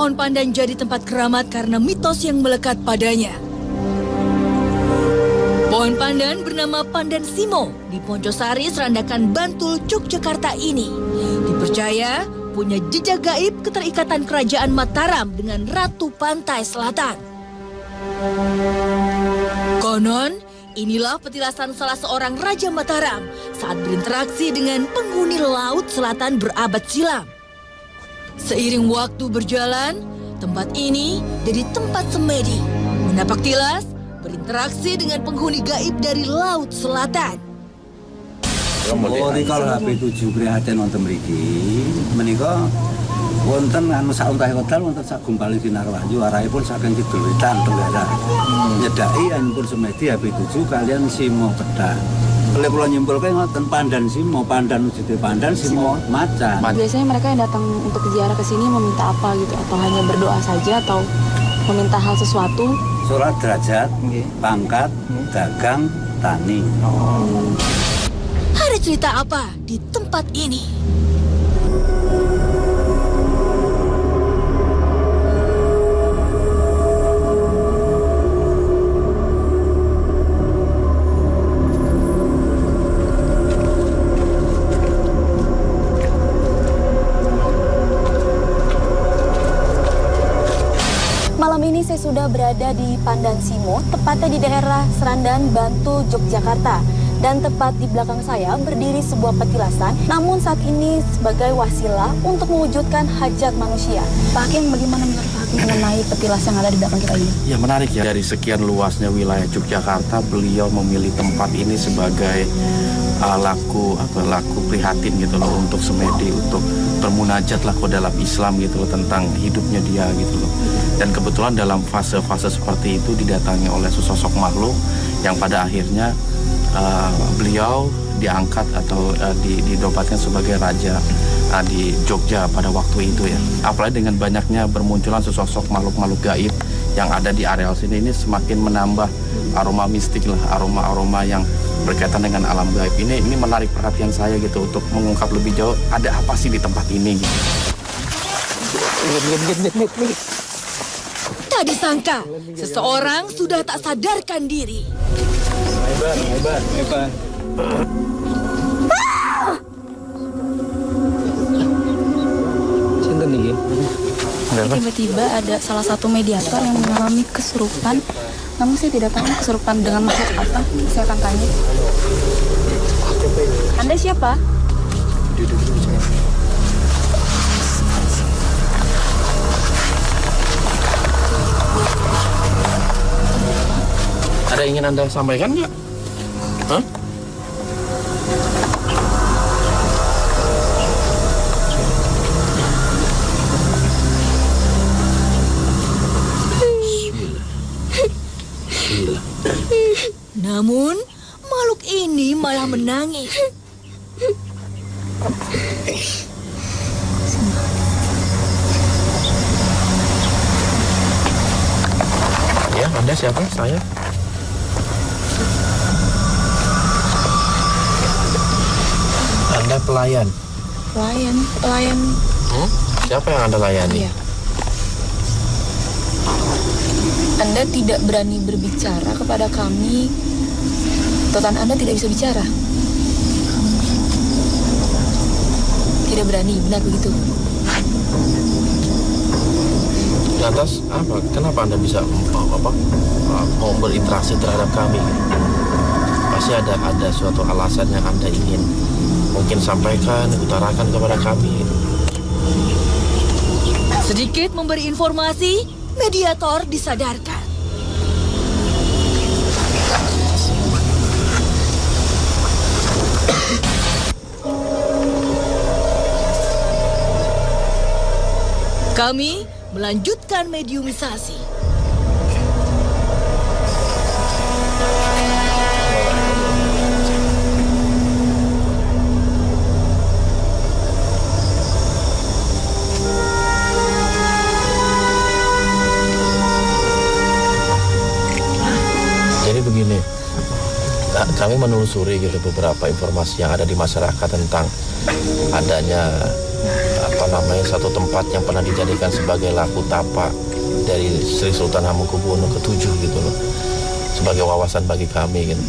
Pohon pandan jadi tempat keramat karena mitos yang melekat padanya. Pohon pandan bernama Pandan Simo di Poncosari, Serandakan, Bantul, Yogyakarta ini dipercaya punya jejak gaib keterikatan kerajaan Mataram dengan Ratu Pantai Selatan. Konon, inilah petilasan salah seorang Raja Mataram saat berinteraksi dengan penghuni Laut Selatan berabad silam. Seiring waktu berjalan, tempat ini jadi tempat semedi, menapak tilas, berinteraksi dengan penghuni gaib dari Laut Selatan. Oh, kalau HP7 prihatin wonten mriki menika wonten anu sauntahe wedal wonten sak gumpaling sinar wahyu arahipun saking kidul wetan tenggara. Nyedaki anipun semedi HP7 kalian Simo Pedang. Oleh kula nyimpulke ngoten Pandan Simo, pandan wujude pandan, Simo macan. Biasanya mereka yang datang untuk ziarah ke sini meminta apa gitu, atau hanya berdoa saja atau meminta hal sesuatu? Surat derajat, pangkat, dagang, tani. Ada cerita apa di tempat ini? Malam ini saya sudah berada di Pandan Simo, tepatnya di daerah Serandan, Bantul, Yogyakarta. Dan tepat di belakang saya berdiri sebuah petilasan, namun saat ini sebagai wasilah untuk mewujudkan hajat manusia. Pak Hakim, bagaimana menurut Pak Hakim mengenai petilasan yang ada di belakang kita ini? Ya menarik ya, dari sekian luasnya wilayah Yogyakarta, beliau memilih tempat ini sebagai laku prihatin gitu loh, untuk semedi, untuk bermunajat lah ke dalam Islam gitu loh, tentang hidupnya dia gitu loh. Dan kebetulan dalam fase-fase seperti itu didatangi oleh sesosok makhluk yang pada akhirnya beliau diangkat atau dinobatkan sebagai raja di Jogja pada waktu itu ya. Apalagi dengan banyaknya bermunculan sesosok makhluk-makhluk gaib yang ada di areal sini, ini semakin menambah aroma mistik lah, aroma-aroma yang berkaitan dengan alam gaib. Ini menarik perhatian saya gitu untuk mengungkap lebih jauh ada apa sih di tempat ini gitu. Tak disangka, seseorang sudah tak sadarkan diri. Hebat. Sinten iki? Tiba-tiba ada salah satu mediator yang mengalami kesurupan. Namun saya tidak tahu kesurupan dengan makhluk apa. Saya akan tanya. Anda siapa? Ada yang ingin Anda sampaikan nggak? Hah? Namun, makhluk ini malah menangis. Ya, Anda siapa? Saya. Anda pelayan. Pelayan. Siapa yang Anda layani? Iya. Anda tidak berani berbicara kepada kami. Totan Anda tidak bisa bicara. Tidak berani, benar begitu? Lantas apa? Kenapa Anda bisa mau berinteraksi terhadap kami? Pasti ada suatu alasan yang Anda ingin mungkin sampaikan, utarakan kepada kami. Sedikit memberi informasi, mediator disadarkan. Kami melanjutkan mediumisasi. Jadi begini, Kami menelusuri gitu beberapa informasi yang ada di masyarakat tentang adanya satu tempat yang pernah dijadikan sebagai laku tapak dari Sri Sultan Hamengkubuwono ke-7 gitu loh, sebagai wawasan bagi kami gitu.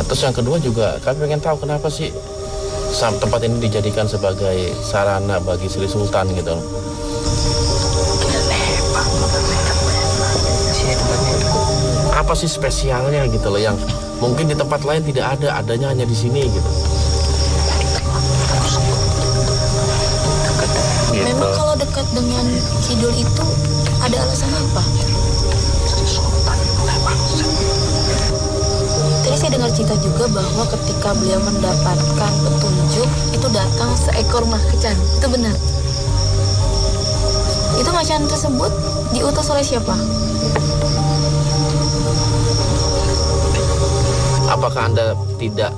Terus yang kedua juga kami pengen tahu kenapa sih tempat ini dijadikan sebagai sarana bagi Sri Sultan gitu loh. Apa sih spesialnya gitu loh yang mungkin di tempat lain tidak ada, adanya hanya di sini gitu. Memang kalau dekat dengan Kidul itu ada alasannya apa? Tadi saya dengar cerita juga bahwa ketika beliau mendapatkan petunjuk itu datang seekor macan. Itu benar? Itu macan tersebut diutus oleh siapa? Apakah Anda tidak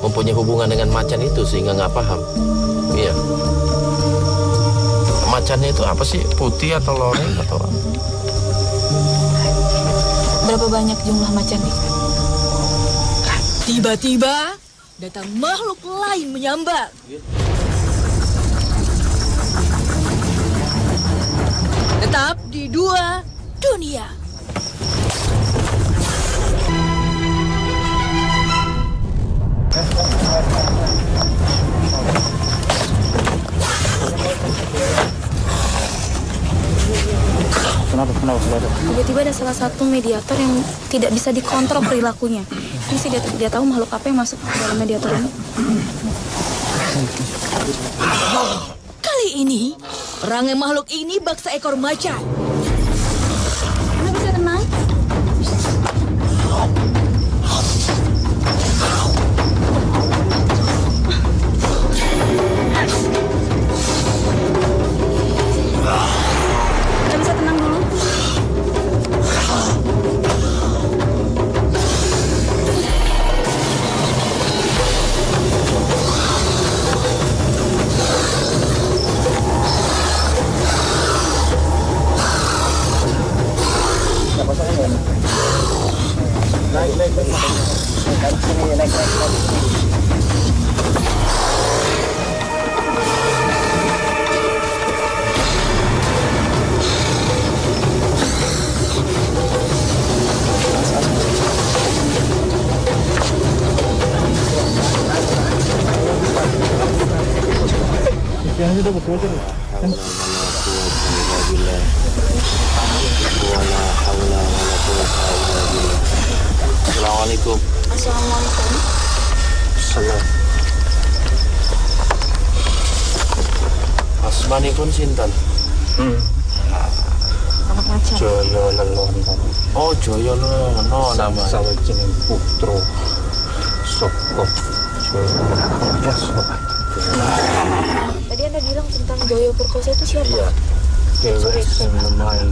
mempunyai hubungan dengan macan itu sehingga nggak paham? Iya. Macannya itu apa sih? Putih atau loreng atau apa? Berapa banyak jumlah macan nih? Tiba-tiba datang makhluk lain menyambar. Tetap di Dua Dunia. Tiba-tiba ada salah satu mediator yang tidak bisa dikontrol perilakunya. Ini sih dia tahu makhluk apa yang masuk ke dalam mediator ini. Kali ini, perangai makhluk ini bak seekor macan. Anda bisa tenang? Anda bisa tenang dulu? Assalamualaikum. Assalamualaikum. Asmanipun sinten? Anak macan. Jaya Lelono. Oh, Jaya Lelono namanya. Sawijining putra saka Jaya. Tadi Anda bilang tentang Joyo Purkoso itu siapa? Iya. Dheweke sing nemahi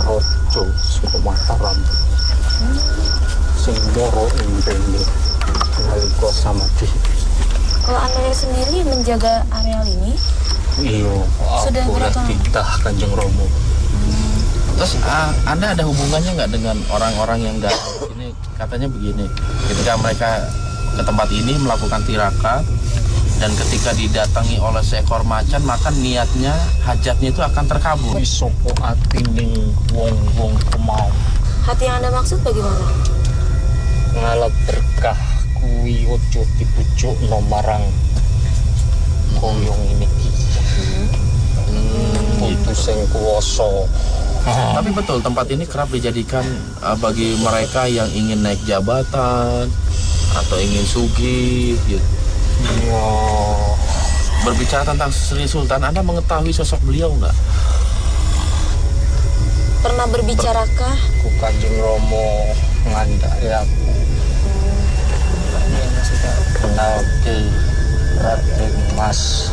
Raja saka Mataram. Sing moro ing rene nalika samadhi. Kalau Anda sendiri menjaga areal ini, Iya, Sudah aku berapa? titah Kanjeng Romo. Terus Anda ada hubungannya nggak dengan orang-orang yang datang ini? Katanya begini, ketika mereka ke tempat ini melakukan tirakat dan ketika didatangi oleh seekor macan, maka niatnya, hajatnya itu akan terkabul. Kuwi sapa atine wong-wong kemau. hati yang Anda maksud bagaimana? Ngalap berkah kuwi ojo dibujukno marang koyong ini. Itu sing kuwasa. Tapi betul, tempat ini kerap dijadikan bagi mereka yang ingin naik jabatan atau ingin sugih gitu. Iya. Berbicara tentang Sri Sultan, Anda mengetahui sosok beliau nggak? Pernah berbicarakah? Ku Kanjeng Romo ngandhaki aku. Kenal ke Raden Mas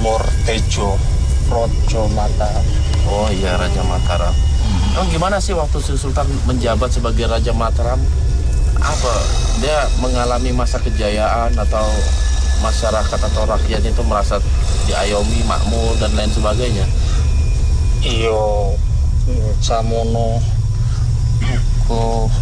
Mortejo Raja Mataram. Oh iya, Raja Mataram. Oh, gimana sih waktu Sri Sultan menjabat sebagai Raja Mataram? Apa dia mengalami masa kejayaan atau masyarakat atau rakyatnya itu merasa diayomi, makmur dan lain sebagainya? Iya, samono uga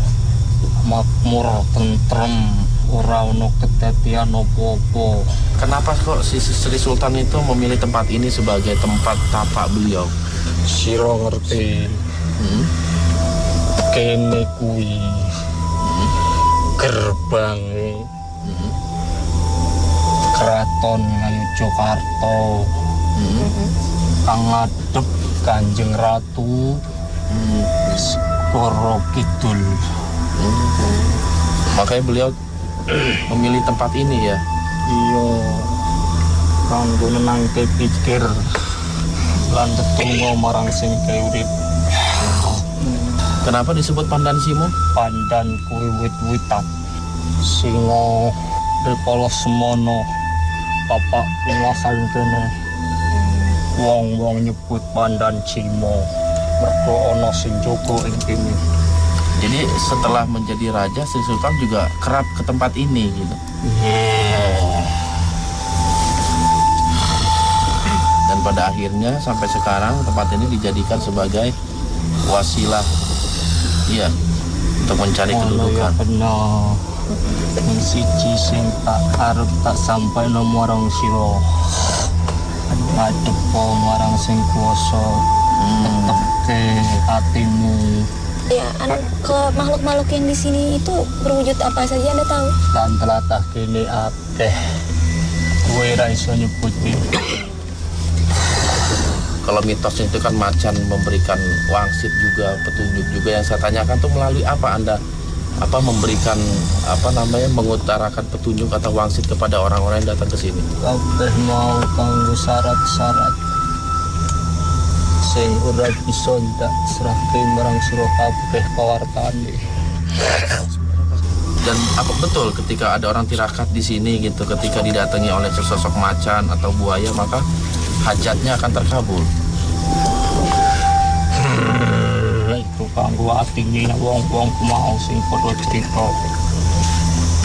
makmur, tentrem, ora ono kedadian opo-opo. Kenapa kok si Sri Sultan itu memilih tempat ini sebagai tempat tapak beliau? Sira ngerti. Kene kuwi gerbange Keraton Ngayogyakarta. Kang ngadhep Kanjeng Ratu Segara Kidul. Makanya beliau memilih tempat ini ya. Iya, kanggo nenangke pikir lan tetunggo marang sing urip. Kenapa disebut Pandan Simo? Pandan kuwi wit-witan. Singo rikala semono bapak penguasaan kene. Wong-wong nyebut Pandan Simo mergo ana sing jaga ing kene. Jadi setelah menjadi raja, Sri Sultan juga kerap ke tempat ini gitu. Dan pada akhirnya sampai sekarang tempat ini dijadikan sebagai wasilah, iya, untuk mencari kedudukan. Benar. Yang siji sing tak arep tak sampai marang sira. Ngadep marang sing kuwasa. Tetepke atimu. Ya, ke makhluk-makhluk yang di sini itu berwujud apa saja Anda tahu? Lan telatah kene akeh. Kowe ra iso nyebuti. Kalau mitos itu kan macan memberikan wangsit juga, petunjuk juga. Yang saya tanyakan tuh melalui apa Anda memberikan mengutarakan petunjuk atau wangsit kepada orang-orang yang datang ke sini? Kabeh mau kanggo syarat-syarat sing ora bisa ndak serahke marang sira kabeh pawartane. Dan apa betul ketika ada orang tirakat di sini gitu, ketika didatangi oleh sesosok macan atau buaya, maka hajatnya akan terkabul? Itu kanggo atine wong-wong mau sing padha cerita.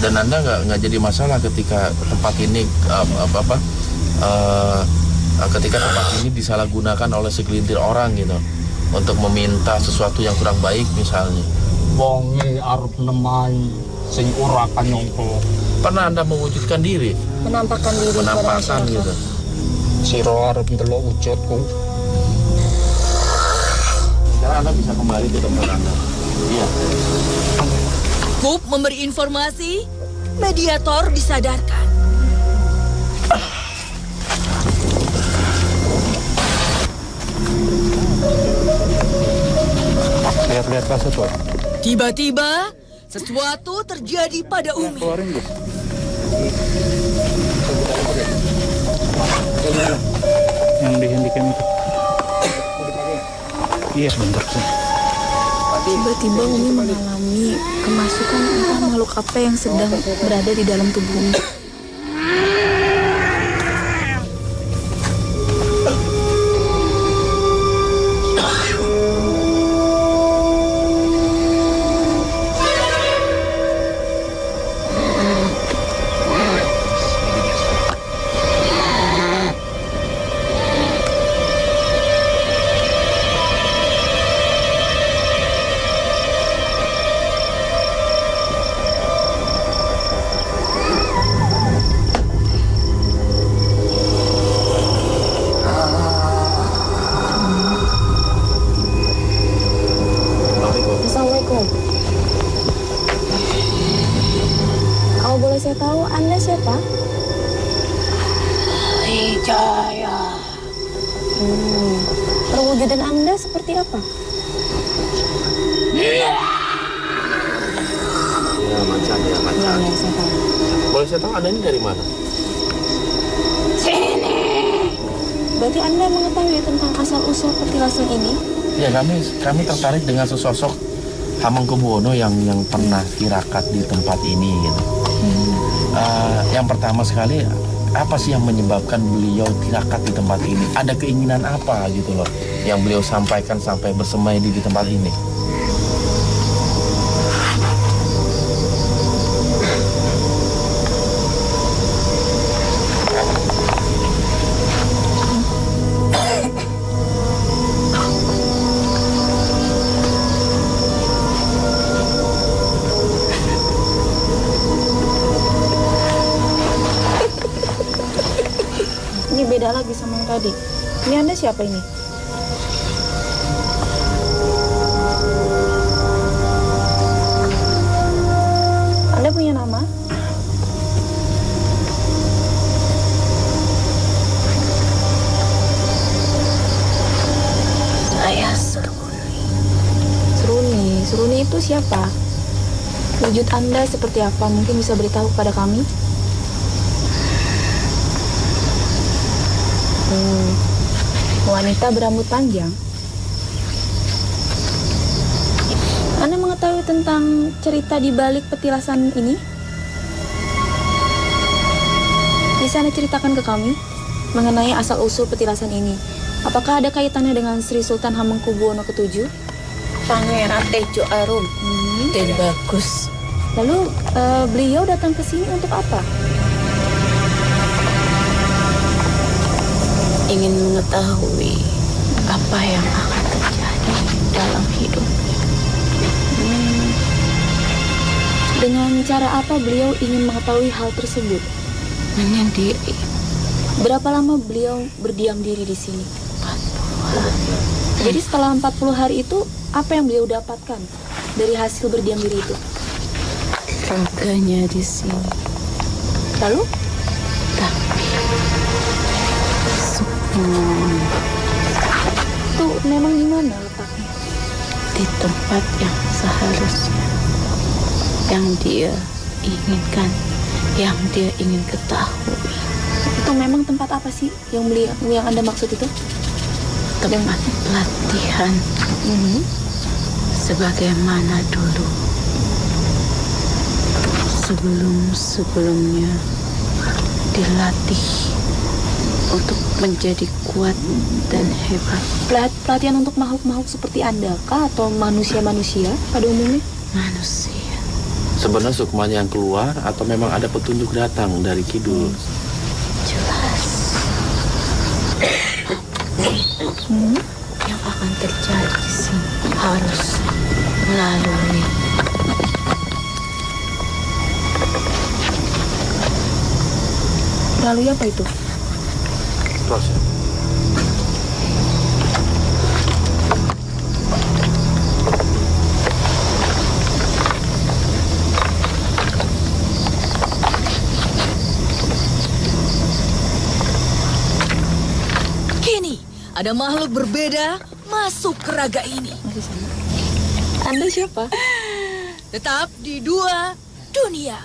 Dan Anda nggak jadi masalah ketika tempat ini ketika tempat ini disalahgunakan oleh segelintir orang gitu untuk meminta sesuatu yang kurang baik misalnya. Wonge arep nemai sing ora kanyangka. Pernah Anda mewujudkan diri? Menampakkan diri kepada Menampakkan masyarakat. gitu. Sira arep ndelok wujudku. Sekarang Anda bisa kembali ke tempat Anda. Iya. Kup memberi informasi, mediator disadarkan. Lihat-lihat kaset, Pak. Tiba-tiba, sesuatu terjadi pada Umi. Yang di handycam itu. Iya, sebentar sih. Tiba-tiba Umi mengalami kemasukan entah makhluk apa yang sedang berada di dalam tubuh Umi. Assalamualaikum. Kalau boleh saya tahu, Anda siapa? Wijaya. Perwujudan Anda seperti apa? Ya, macan. Ya, saya tahu. Boleh saya tahu Anda ini dari mana? Sini. Berarti Anda mengetahui tentang asal-usul petilasan ini? Ya, kami tertarik dengan sesosok Hamengkubuwono yang pernah tirakat di tempat ini gitu. Yang pertama sekali, apa sih yang menyebabkan beliau tirakat di tempat ini? Ada keinginan apa gitu loh yang beliau sampaikan sampai bersemedi di tempat ini? Ini beda lagi sama yang tadi. Ini Anda siapa ini? Anda punya nama? Saya Seruni. Seruni itu siapa? Wujud Anda seperti apa? Mungkin bisa beritahu kepada kami? Wanita berambut panjang. Anda mengetahui tentang cerita di balik petilasan ini? Bisa Anda ceritakan ke kami mengenai asal-usul petilasan ini? Apakah ada kaitannya dengan Sri Sultan Hamengkubuwono ke-7? Pangeran Tejo Arum. Dan bagus. Lalu beliau datang ke sini untuk apa? Ingin mengetahui apa yang akan terjadi dalam hidupnya. Dengan cara apa beliau ingin mengetahui hal tersebut? Menyendiri. Berapa lama beliau berdiam diri di sini? 40 hari. Jadi setelah 40 hari itu, apa yang beliau dapatkan dari hasil berdiam diri itu? Raganya di sini. Lalu? Tapi Itu memang di mana letaknya? di tempat yang seharusnya, yang dia inginkan, yang dia ingin ketahui. Itu memang tempat apa sih yang Anda maksud itu? Tempat pelatihan. Sebagaimana dulu sebelumnya dilatih untuk menjadi kuat dan hebat. Pelatihan untuk makhluk-makhluk seperti Anda kah? Atau manusia-manusia pada umumnya? Manusia. Sebenarnya Sukmanya yang keluar atau memang ada petunjuk datang dari Kidul? Jelas. Yang akan terjadi di sini harus melalui apa itu? Proses. Kini, ada makhluk berbeda masuk ke raga ini. Masih sama. Anda siapa? Tetap di Dua Dunia.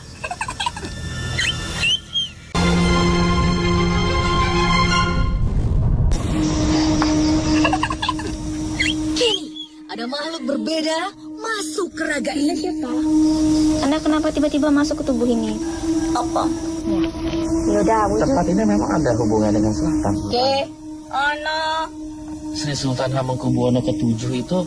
Kini, ada makhluk berbeda masuk ke raga Anda ini. siapa? Anda kenapa tiba-tiba masuk ke tubuh ini? apa? Yaudah, Tempat ini memang ada hubungan dengan selatan. Sri Sultan Hamengkubuwono ke-7 itu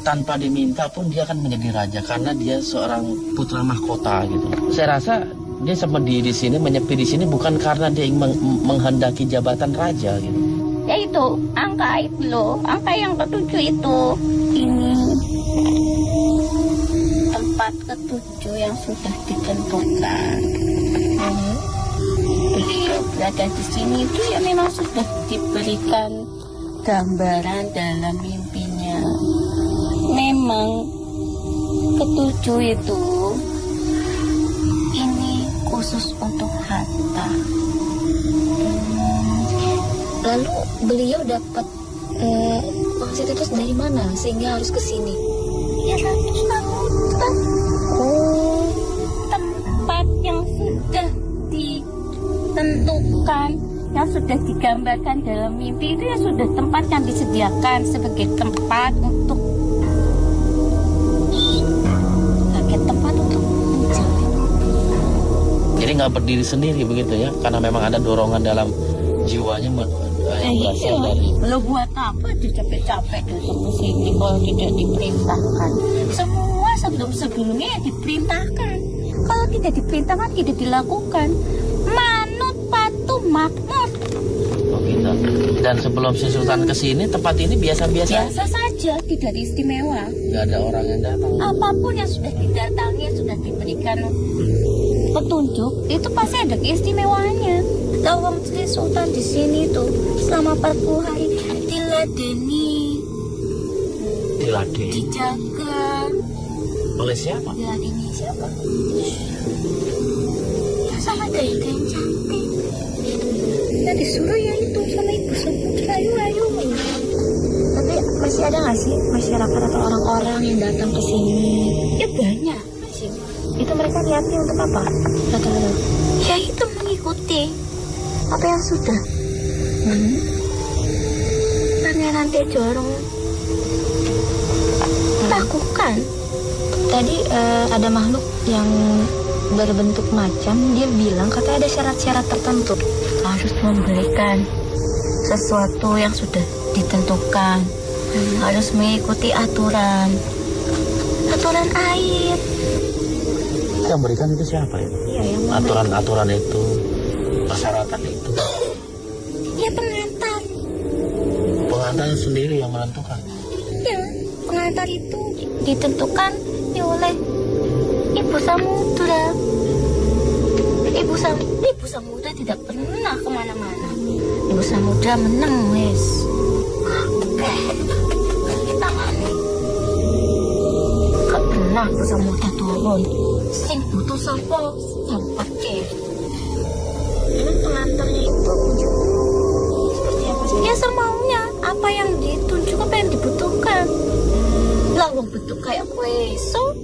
tanpa diminta pun dia akan menjadi raja karena dia seorang putra mahkota gitu. Saya rasa dia seperti di sini menyepi di sini bukan karena dia ingin menghendaki jabatan raja gitu. Ya itu, angka itu loh, angka yang ke-7 itu. Ini tempat ke-7 yang sudah ditentukan. Beliau berada di sini itu ya memang sudah diberikan gambaran dalam mimpinya. Memang ke-7 itu ini khusus untuk harta. Lalu beliau dapat wangsit itu dari mana sehingga harus ke sini? Ya dari lautan. Oh, Tempat yang sudah ditentukan, yang sudah digambarkan dalam mimpi itu ya sudah tempat yang disediakan sebagai tempat untuk mencari. Jadi nggak berdiri sendiri begitu ya karena memang ada dorongan dalam jiwanya yang berasal dari. Lo buat apa capek-capek datang ke sini kalau tidak diperintahkan? Semua sebelum-sebelumnya ya diperintahkan. Kalau tidak diperintahkan tidak dilakukan. Manut patuh makmur. Oh gitu. Dan sebelum Sri Sultan kesini tempat ini biasa-biasa. Biasa saja, tidak istimewa. Nggak ada orang yang datang. Apapun yang sudah didatangi, sudah diberikan petunjuk, itu pasti ada keistimewaannya. Kalau Sri Sultan di sini tuh selama 40 hari diladeni, dijaga. Oleh siapa? Diladeni siapa? Ya sama gadis cantik. Kita disuruh ya itu sama ibu Samudra, ayo. Tapi masih ada nggak sih masyarakat atau orang-orang yang datang ke sini? Ya banyak masih. Itu mereka niatnya untuk apa? Kata-kata. Ya itu mengikuti apa yang sudah. Karena nanti jorong lakukan. Tadi ada makhluk yang berbentuk macam, dia bilang katanya ada syarat-syarat tertentu. Harus memberikan sesuatu yang sudah ditentukan. Harus mengikuti aturan air. Yang berikan itu siapa ya? Iya, yang Aturan-aturan itu, persyaratan itu. Ya pengantar. Pengantar sendiri yang menentukan. Ya, pengantar itu ditentukan ya oleh Ibu Samudra. Ibu Samudra tidak pernah kemana-mana. Ibu Samudra menang, wes. Kita mana? Gak pernah Ibu Samudra turun. Sing butuh sopo, ke. Ini pengantarnya itu seperti apa sih? Ya semaunya, apa yang ditunjuk, apa yang dibutuhkan. Lah wong bentuk kayak kue so.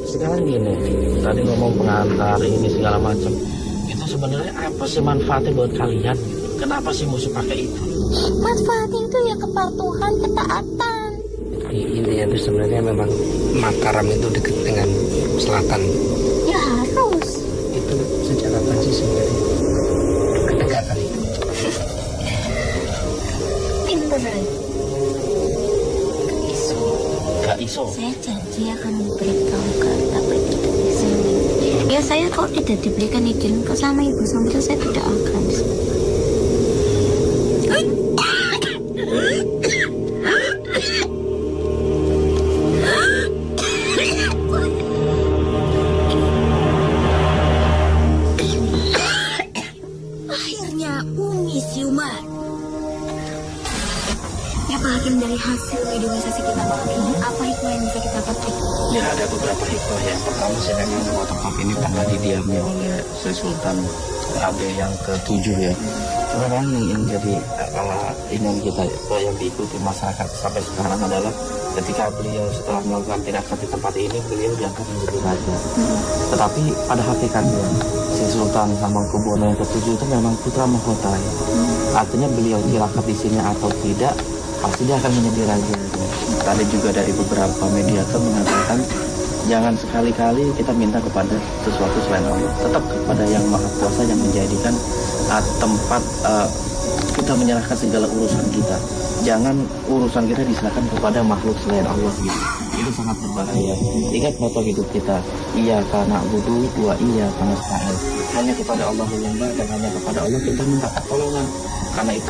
Sekarang gini, tadi ngomong pengantar ini segala macam. Itu sebenarnya apa sih manfaatnya buat kalian? Kenapa sih mesti pakai itu? Manfaatnya itu ya kepatuhan, ketaatan. Intinya itu sebenarnya memang Mataram itu dekat dengan selatan. Ya harus. Itu secara apa sih sebenarnya kedekatan itu? Pinter. Gak iso. Saya janji akan memberitahukan apa itu di sini. Ya saya kok tidak diberikan izin ke sama Ibu Samudra, saya tidak akan. Akhirnya Umi siuman. Ya Pak Hakim, dari hasil videoisasi kita malam ini, apa hikmah yang bisa kita petik? Ya ada beberapa hikmah. Yang pertama sih memang bahwa tempat ini pernah didiami oleh Sri Sultan Abe yang ke-7 ya. Cuma memang yang ingin jadi ini yang kita yang diikuti masyarakat sampai sekarang adalah ketika beliau setelah melakukan tindakan di tempat ini, beliau diangkat menjadi raja. Tetapi pada hakikatnya Sri Sultan Hamengkubuwono yang ke-7 itu memang putra mahkota ya. Artinya beliau tirakat di sini atau tidak, pasti dia akan menjadi raja. Tadi juga dari beberapa mediator mengatakan jangan sekali-kali kita minta kepada sesuatu selain Allah. Tetap kepada yang Maha Kuasa yang menjadikan tempat kita menyerahkan segala urusan kita. Jangan urusan kita diserahkan kepada makhluk selain Allah gitu. Itu sangat berbahaya. Ingat moto hidup kita, iya karena budu, wa iya karena nasta'in. Hanya kepada Allah menyembah dan hanya kepada Allah kita minta pertolongan. Karena itu